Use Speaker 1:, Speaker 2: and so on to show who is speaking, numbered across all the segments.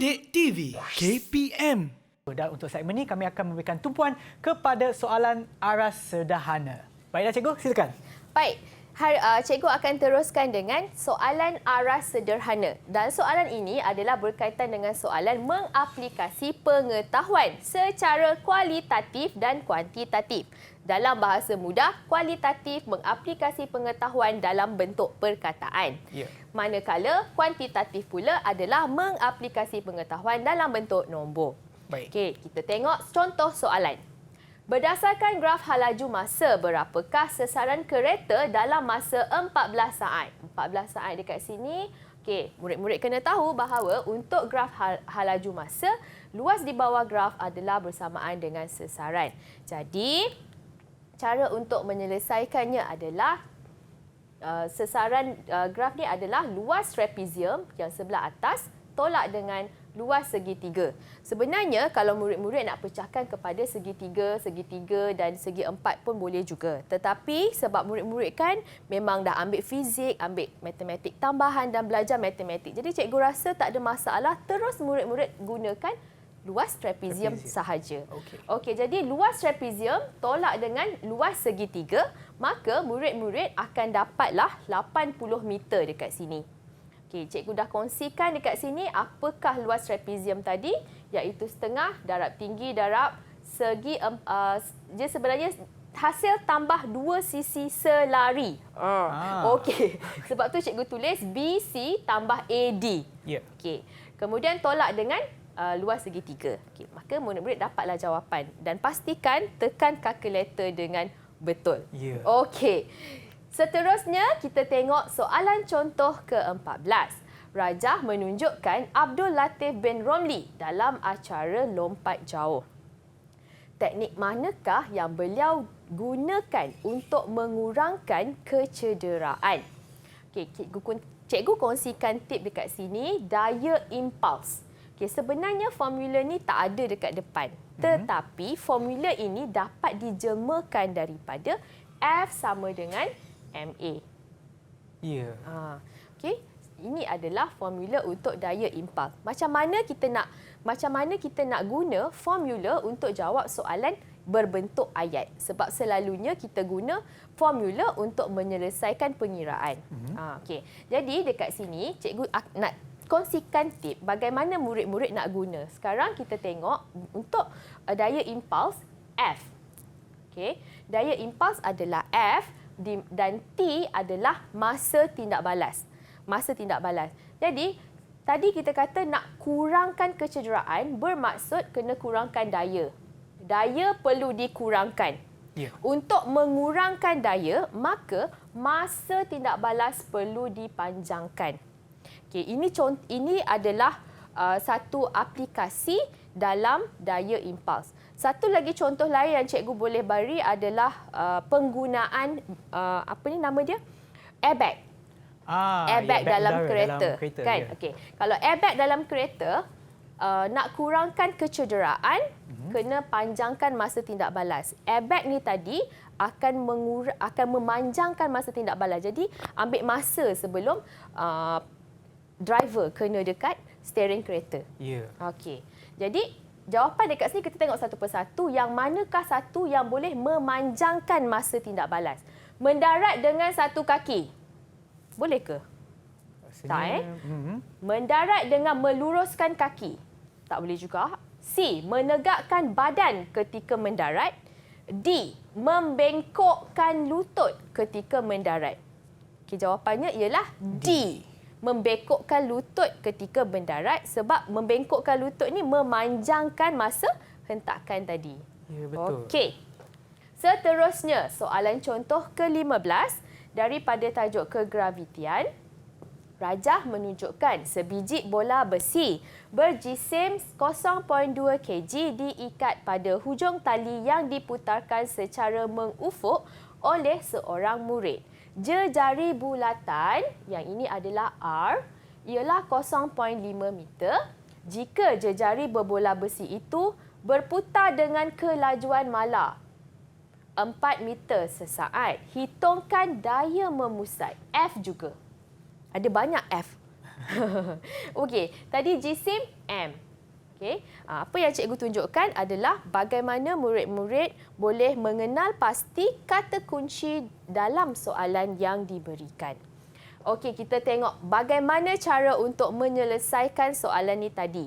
Speaker 1: Didik TV KPM.
Speaker 2: Dan untuk segmen ini kami akan memberikan tumpuan kepada soalan aras sederhana. Baiklah cikgu, silakan.
Speaker 3: Baik, cikgu akan teruskan dengan soalan aras sederhana. Dan soalan ini adalah berkaitan dengan soalan mengaplikasi pengetahuan secara kualitatif dan kuantitatif. Dalam bahasa mudah, kualitatif mengaplikasi pengetahuan dalam bentuk perkataan.
Speaker 2: Ya.
Speaker 3: Manakala kuantitatif pula adalah mengaplikasi pengetahuan dalam bentuk nombor.
Speaker 2: Baik.
Speaker 3: Okey, kita tengok contoh soalan. Berdasarkan graf halaju masa, berapakah sesaran kereta dalam masa 14 saat? 14 saat dekat sini. Okey, murid-murid kena tahu bahawa untuk graf halaju masa, luas di bawah graf adalah bersamaan dengan sesaran. Jadi, cara untuk menyelesaikannya adalah sesaran graf ni adalah luas trapezium yang sebelah atas tolak dengan luas segitiga. Sebenarnya kalau murid-murid nak pecahkan kepada segitiga dan segi empat pun boleh juga. Tetapi sebab murid-murid kan memang dah ambil fizik, ambil matematik tambahan dan belajar matematik. Jadi cikgu rasa tak ada masalah, terus murid-murid gunakan luas trapezium sahaja. Okey, jadi luas trapezium tolak dengan luas segitiga, maka murid-murid akan dapatlah 80 meter dekat sini. Okey, cikgu dah kongsikan dekat sini apakah luas trapezium tadi, iaitu setengah darab tinggi darab segi dia sebenarnya hasil tambah dua sisi selari. Okey, sebab tu cikgu tulis BC tambah AD.
Speaker 2: Ya.
Speaker 3: Okey, kemudian tolak dengan luas segitiga. Okey, maka murid-murid dapatlah jawapan dan pastikan tekan kalkulator dengan betul.
Speaker 2: Ya.
Speaker 3: Okey. Seterusnya kita tengok soalan contoh ke-14. Rajah menunjukkan Abdul Latif bin Romli dalam acara lompat jauh. Teknik manakah yang beliau gunakan untuk mengurangkan kecederaan? Okey, cikgu kongsikan tip dekat sini, daya impuls. Okay, sebenarnya formula ni tak ada dekat depan. Tetapi formula ini dapat dijemakan daripada F sama dengan MA.
Speaker 2: Ya.
Speaker 3: Okey, ini adalah formula untuk daya impuls. Macam mana kita nak guna formula untuk jawab soalan berbentuk ayat? Sebab selalunya kita guna formula untuk menyelesaikan pengiraan. Okey. Jadi dekat sini cikgu nak kongsikan tip bagaimana murid-murid nak guna. Sekarang kita tengok untuk daya impuls F. Okey, daya impuls adalah F dan T adalah masa tindak balas. Masa tindak balas. Jadi tadi kita kata nak kurangkan kecederaan, bermaksud kena kurangkan daya. Daya perlu dikurangkan.
Speaker 2: Ya.
Speaker 3: Untuk mengurangkan daya, maka masa tindak balas perlu dipanjangkan. Okay, ini adalah satu aplikasi dalam daya impuls. Satu lagi contoh lain yang cikgu boleh beri adalah penggunaan apa ni nama dia? Airbag. Airbag dalam kereta. Kan?
Speaker 2: Ya.
Speaker 3: Okey. Kalau airbag dalam kereta nak kurangkan kecederaan, kena panjangkan masa tindak balas. Airbag ni tadi akan memanjangkan masa tindak balas. Jadi ambil masa sebelum driver kena dekat steering kereta.
Speaker 2: Ya.
Speaker 3: Okey. Jadi jawapan dekat sini kita tengok satu persatu, yang manakah satu yang boleh memanjangkan masa tindak balas? Mendarat dengan satu kaki. Boleh ke? Tak Mendarat dengan meluruskan kaki. Tak boleh juga. C. Menegakkan badan ketika mendarat. D. Membengkokkan lutut ketika mendarat. Okey, jawapannya ialah D. Membengkokkan lutut ketika mendarat, sebab membengkokkan lutut ni memanjangkan masa hentakan tadi.
Speaker 2: Ya, betul.
Speaker 3: Okey. Seterusnya, soalan contoh ke-15 daripada tajuk kegravitian. Rajah menunjukkan sebiji bola besi berjisim 0.2 kg diikat pada hujung tali yang diputarkan secara mengufuk oleh seorang murid. Jejari bulatan, yang ini adalah R, ialah 0.5 meter. Jika jejari berbola besi itu berputar dengan kelajuan mala 4 meter sesaat, hitungkan daya memusat F juga. Ada banyak F. Okey, tadi jisim M. Okey, apa yang cikgu tunjukkan adalah bagaimana murid-murid boleh mengenal pasti kata kunci dalam soalan yang diberikan. Okey, kita tengok bagaimana cara untuk menyelesaikan soalan ni tadi.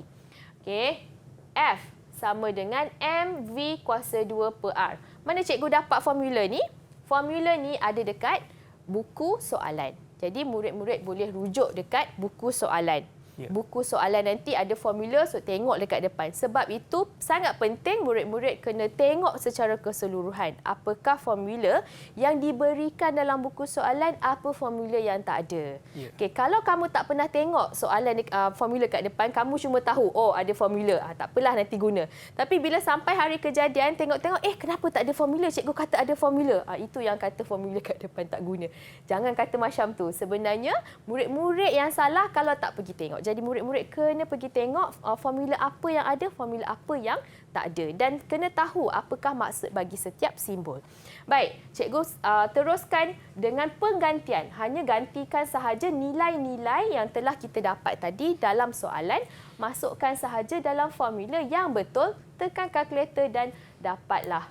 Speaker 3: Okey, F sama dengan MV kuasa 2 per R. Mana cikgu dapat formula ni? Formula ni ada dekat buku soalan. Jadi murid-murid boleh rujuk dekat buku soalan. Buku soalan nanti ada formula, so tengok dekat depan. Sebab itu sangat penting murid-murid kena tengok secara keseluruhan. Apakah formula yang diberikan dalam buku soalan, apa formula yang tak ada. Okey, kalau kamu tak pernah tengok soalan formula kat depan, kamu cuma tahu, oh ada formula, tak apalah nanti guna. Tapi bila sampai hari kejadian, tengok-tengok, kenapa tak ada formula? Cikgu kata ada formula. Itu yang kata formula kat depan tak guna. Jangan kata macam tu. Sebenarnya, murid-murid yang salah kalau tak pergi tengok. Jadi murid-murid kena pergi tengok formula apa yang ada, formula apa yang tak ada. Dan kena tahu apakah maksud bagi setiap simbol. Baik, cikgu teruskan dengan penggantian. Hanya gantikan sahaja nilai-nilai yang telah kita dapat tadi dalam soalan. Masukkan sahaja dalam formula yang betul. Tekan kalkulator dan dapatlah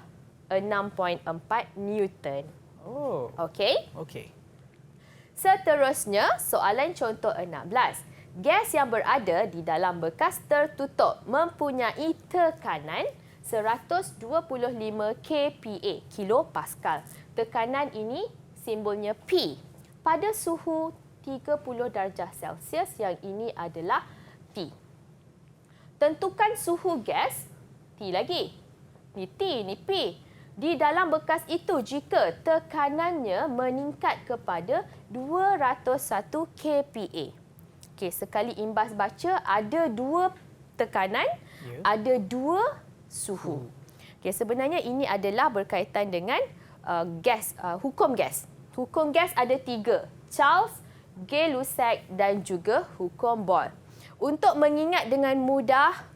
Speaker 3: 6.4 Newton.
Speaker 2: Oh.
Speaker 3: Okey?
Speaker 2: Okey.
Speaker 3: Seterusnya, soalan contoh 16. Gas yang berada di dalam bekas tertutup mempunyai tekanan 125 kPa, kilopascal. Tekanan ini simbolnya P. Pada suhu 30 darjah Celsius, yang ini adalah T. Tentukan suhu gas, T lagi. Ni T, ni P. Di dalam bekas itu jika tekanannya meningkat kepada 201 kPa. Okey, sekali imbas baca ada 2 tekanan, ada 2 suhu. Okey, sebenarnya ini adalah berkaitan dengan gas, hukum gas. Hukum gas ada 3, Charles, Gay-Lussac dan juga hukum Boyle. Untuk mengingat dengan mudah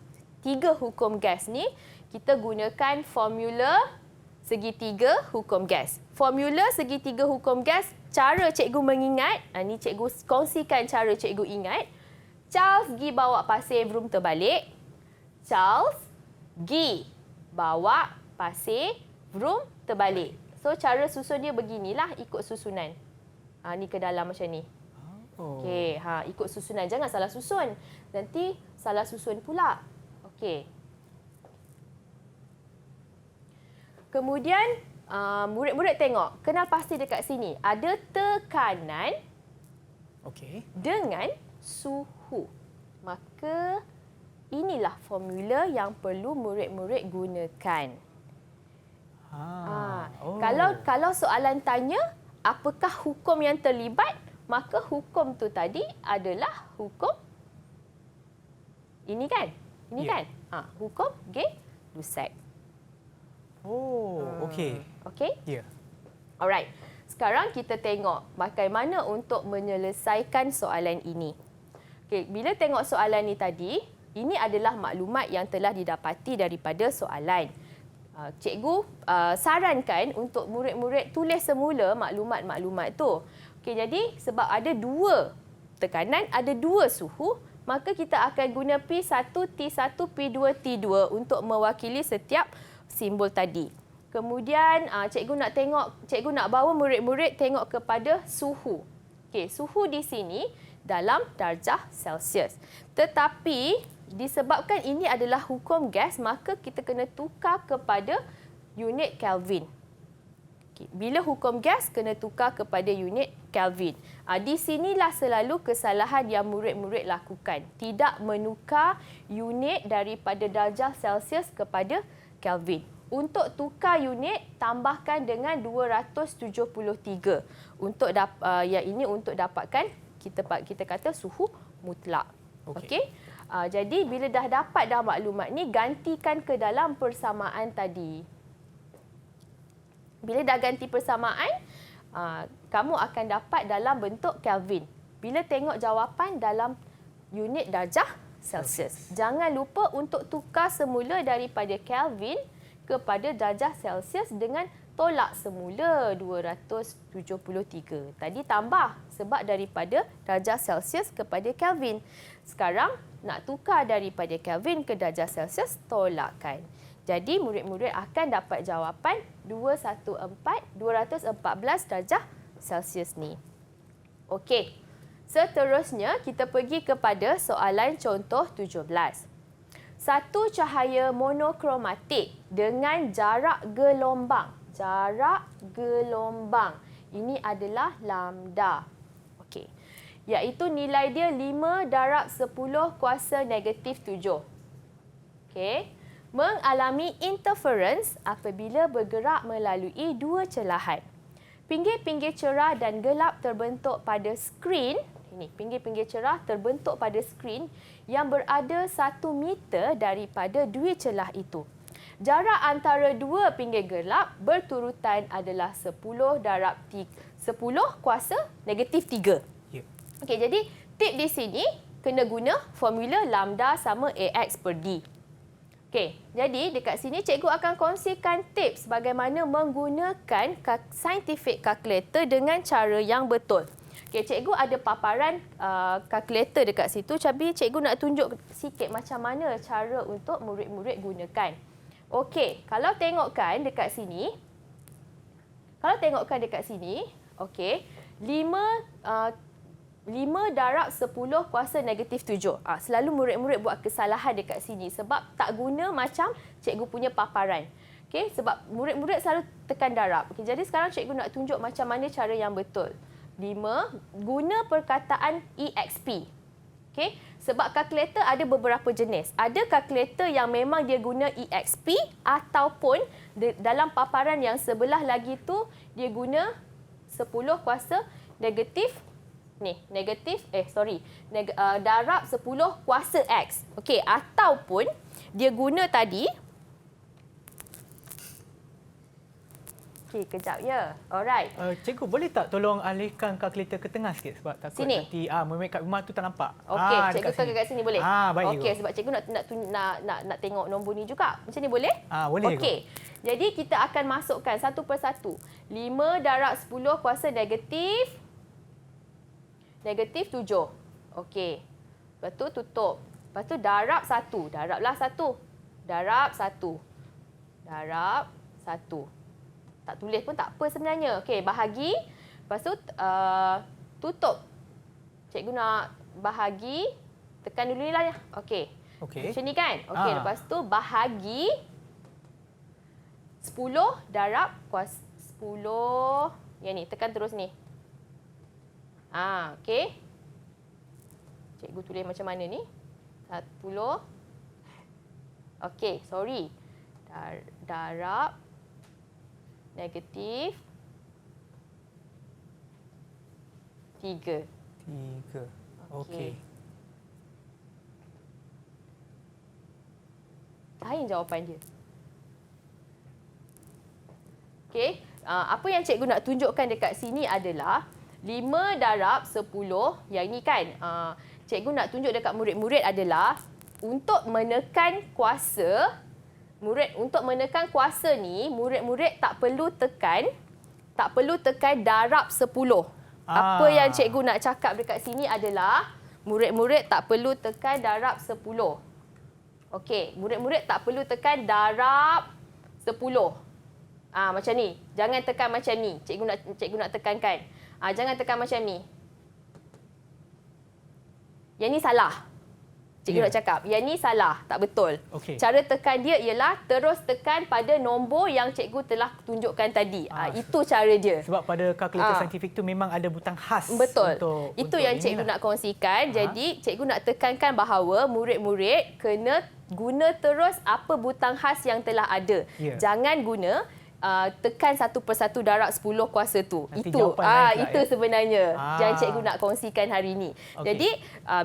Speaker 3: 3 hukum gas ni, kita gunakan formula segitiga hukum gas. Formula segitiga hukum gas, cara cikgu mengingat, ni cikgu kongsikan cara cikgu ingat. Charles pergi bawa pasir broom terbalik. Charles pergi bawa pasir broom terbalik. So, cara susun dia beginilah, ikut susunan. Ni ke dalam macam ni. Okey, ikut susunan. Jangan salah susun. Nanti salah susun pula. Okey. Kemudian, murid-murid tengok, kenal pasti dekat sini. Ada tekanan dengan suhu. Maka, inilah formula yang perlu murid-murid gunakan. Kalau soalan tanya, apakah hukum yang terlibat, maka hukum tu tadi adalah hukum ini kan? Ini kan? Hukum Gay-Lussac.
Speaker 2: Oh, okey.
Speaker 3: Okey?
Speaker 2: Ya.
Speaker 3: Alright. Sekarang kita tengok bagaimana untuk menyelesaikan soalan ini. Okey, bila tengok soalan ni tadi, ini adalah maklumat yang telah didapati daripada soalan. Cikgu sarankan untuk murid-murid tulis semula maklumat-maklumat tu. Okey, jadi sebab ada 2 tekanan, ada 2 suhu, maka kita akan guna P1, T1, P2, T2 untuk mewakili setiap simbol tadi. Kemudian cikgu nak bawa murid-murid tengok kepada suhu. Okey, suhu di sini dalam darjah Celsius. Tetapi disebabkan ini adalah hukum gas, maka kita kena tukar kepada unit Kelvin. Okay. Bila hukum gas, kena tukar kepada unit Kelvin. Di sinilah selalu kesalahan yang murid-murid lakukan. Tidak menukar unit daripada darjah Celsius kepada Kelvin. Untuk tukar unit, tambahkan dengan 273. Untuk yang ini untuk dapatkan, kita kata suhu mutlak. Okey. Jadi bila dah dapat maklumat ni, gantikan ke dalam persamaan tadi. Bila dah ganti persamaan, kamu akan dapat dalam bentuk Kelvin. Bila tengok jawapan dalam unit darjah Celsius. Jangan lupa untuk tukar semula daripada Kelvin kepada darjah Celsius dengan tolak semula 273. Tadi tambah sebab daripada darjah Celsius kepada Kelvin. Sekarang nak tukar daripada Kelvin ke darjah Celsius, tolakkan. Jadi murid-murid akan dapat jawapan 214 darjah Celsius ni. Okey. Seterusnya kita pergi kepada soalan contoh 17. Satu cahaya monokromatik dengan jarak gelombang. Jarak gelombang. Ini adalah lambda. Okey. Iaitu nilai dia 5 darab 10 kuasa negatif 7. Okey. Mengalami interference apabila bergerak melalui dua celahan. Pinggir-pinggir cerah dan gelap terbentuk pada skrin. Ini pinggir-pinggir cerah terbentuk pada skrin yang berada 1 meter daripada dua celah itu. Jarak antara dua pinggir gelap berturutan adalah 10 darab 10 kuasa negatif 3.
Speaker 2: Ya.
Speaker 3: Okey, jadi tip di sini kena guna formula lambda sama AX per D. Okey, jadi dekat sini cikgu akan kongsikan tips bagaimana menggunakan scientific calculator dengan cara yang betul. Okey, cikgu ada paparan kalkulator dekat situ. Tapi cikgu nak tunjuk sikit macam mana cara untuk murid-murid gunakan. Okey, kalau tengokkan dekat sini. Okey, 5 darab 10 kuasa negatif 7. Selalu murid-murid buat kesalahan dekat sini sebab tak guna macam cikgu punya paparan. Okey, sebab murid-murid selalu tekan darab. Okey, jadi sekarang cikgu nak tunjuk macam mana cara yang betul. 5, guna perkataan EXP. Okey, sebab kalkulator ada beberapa jenis. Ada kalkulator yang memang dia guna EXP ataupun dalam paparan yang sebelah lagi tu dia guna 10 kuasa negatif darab 10 kuasa X. Okey, ataupun dia guna tadi. Okey, kejap ya. Alright.
Speaker 2: Cikgu, boleh tak tolong alihkan kalkulator ke tengah sikit sebab takut
Speaker 3: Sini.
Speaker 2: nanti murid kat rumah tu tak nampak.
Speaker 3: Okey, cikgu tekan kat sini boleh?
Speaker 2: Baik.
Speaker 3: Okey, sebab cikgu nak tengok nombor ni juga. Macam ni boleh?
Speaker 2: Boleh.
Speaker 3: Okey. Jadi kita akan masukkan satu persatu. 5 darab 10 kuasa negatif 7. Okey. Lepas tu tutup. Lepas tu darab 1. Darablah 1. Darab 1. Darab 1. Tak tulis pun tak apa sebenarnya. Okey, bahagi. Lepas tu tutup. Cikgu nak bahagi. Tekan dulu ni lah ya. Okey. Macam ni kan? Okey, lepas tu bahagi 10 darab kuasa 10. Yang ni, tekan terus ni. Okey. Cikgu tulis macam mana ni? 10. Okey, sorry. Darab negatif 3.
Speaker 2: Okey.
Speaker 3: Lain jawapan dia. Okey. Apa yang cikgu nak tunjukkan dekat sini adalah 5 darab 10. Yang ini kan. Cikgu nak tunjuk dekat murid-murid adalah untuk menekan kuasa. Untuk menekan kuasa ni, murid-murid tak perlu tekan darab 10. Apa yang cikgu nak cakap dekat sini adalah murid-murid tak perlu tekan darab 10. Okey, murid-murid tak perlu tekan darab 10. Macam ni. Jangan tekan macam ni. Cikgu nak tekankan. Jangan tekan macam ni. Yang ni salah. Cikgu nak cakap, yang ni salah, tak betul.
Speaker 2: Okey.
Speaker 3: Cara tekan dia ialah terus tekan pada nombor yang cikgu telah tunjukkan tadi. Itu cara dia.
Speaker 2: Sebab pada kalkulator saintifik tu memang ada butang khas.
Speaker 3: Betul. Itu
Speaker 2: untuk
Speaker 3: yang cikgu nak kongsikan. Jadi cikgu nak tekankan bahawa murid-murid kena guna terus apa butang khas yang telah ada.
Speaker 2: Ya.
Speaker 3: Jangan guna tekan satu persatu darab 10 kuasa tu.
Speaker 2: Nanti
Speaker 3: Itu
Speaker 2: jawapan lain
Speaker 3: itu
Speaker 2: pula,
Speaker 3: sebenarnya yang cikgu nak kongsikan hari ini.
Speaker 2: Okey.
Speaker 3: Jadi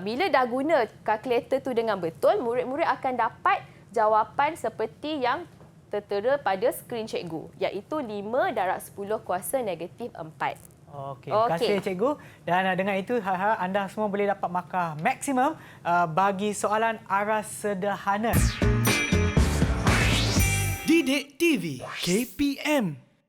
Speaker 3: bila dah guna kalkulator tu dengan betul, murid-murid akan dapat jawapan seperti yang tertera pada skrin cikgu, iaitu 5 darab 10 kuasa negatif 4.
Speaker 2: Okey, terima kasih cikgu. Dan dengan itu harap anda semua boleh dapat markah maksimum bagi soalan aras sederhana.
Speaker 1: Didik TV KPM